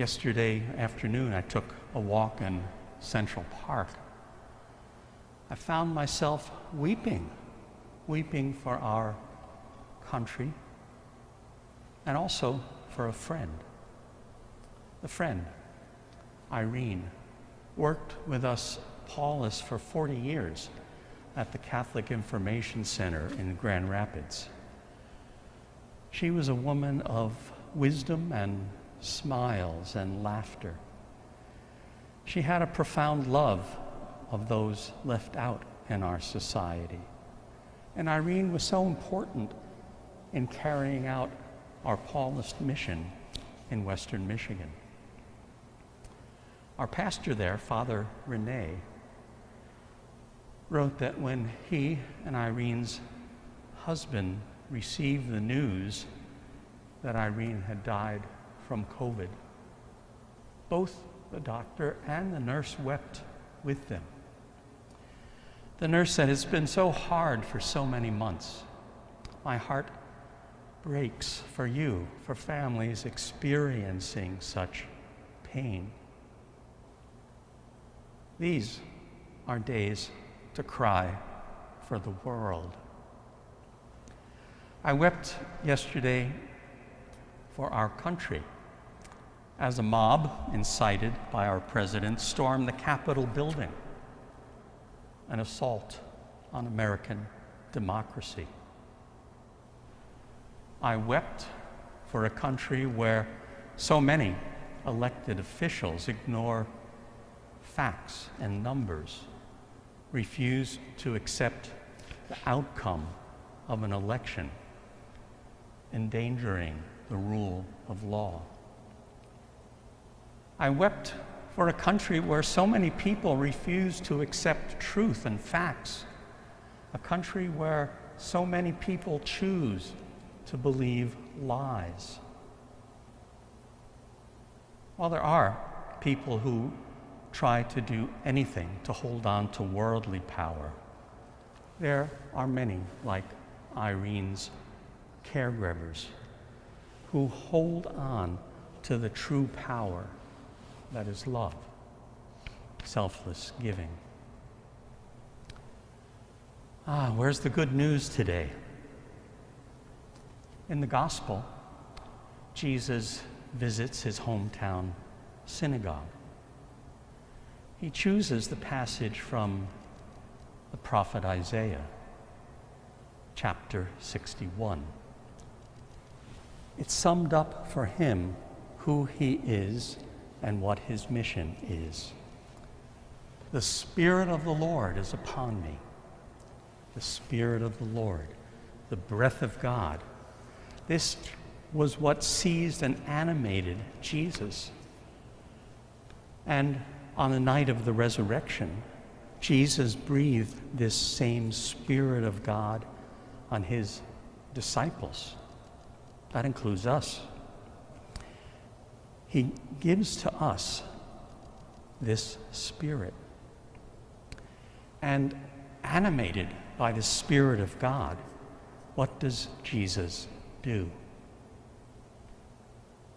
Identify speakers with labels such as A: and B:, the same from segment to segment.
A: Yesterday afternoon, I took a walk in Central Park. I found myself weeping for our country and also for a friend. The friend, Irene, worked with us Paulist for 40 years at the Catholic Information Center in Grand Rapids. She was a woman of wisdom and smiles and laughter. She had a profound love of those left out in our society. And Irene was so important in carrying out our Paulist mission in Western Michigan. Our pastor there, Father Rene, wrote that when he and Irene's husband received the news that Irene had died from COVID, both the doctor and the nurse wept with them. The nurse said, "It's been so hard for so many months. My heart breaks for you, for families experiencing such pain." These are days to cry for the world. I wept yesterday for our country as a mob, incited by our president, stormed the Capitol building, an assault on American democracy. I wept for a country where so many elected officials ignore facts and numbers, refuse to accept the outcome of an election, endangering the rule of law. I wept for a country where so many people refuse to accept truth and facts, a country where so many people choose to believe lies. While there are people who try to do anything to hold on to worldly power, there are many, like Irene's caregivers, who hold on to the true power that is love, selfless giving. Where's the good news today? In the gospel, Jesus visits his hometown synagogue. He chooses the passage from the prophet Isaiah, chapter 61. It summed up for him who he is and what his mission is. The Spirit of the Lord is upon me. The Spirit of the Lord, the breath of God. This was what seized and animated Jesus. And on the night of the resurrection, Jesus breathed this same Spirit of God on his disciples. That includes us. He gives to us this Spirit. And animated by the Spirit of God, what does Jesus do?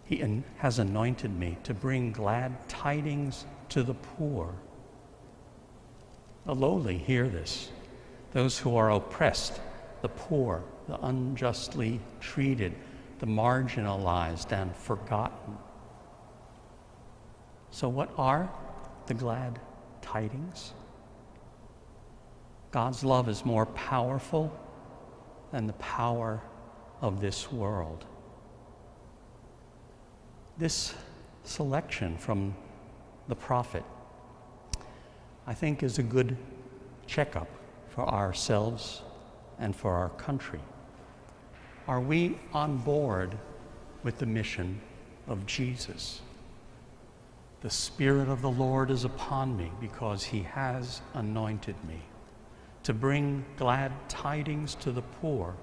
A: He has anointed me to bring glad tidings to the poor. The lowly hear this. Those who are oppressed, the poor, the unjustly treated, the marginalized and forgotten. So what are the glad tidings? God's love is more powerful than the power of this world. This selection from the prophet, I think, is a good checkup for ourselves and for our country. Are we on board with the mission of Jesus? The Spirit of the Lord is upon me because he has anointed me to bring glad tidings to the poor.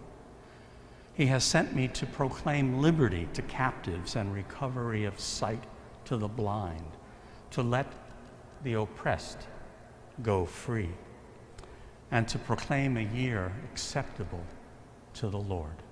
A: He has sent me to proclaim liberty to captives and recovery of sight to the blind, to let the oppressed go free, and to proclaim a year acceptable to the Lord.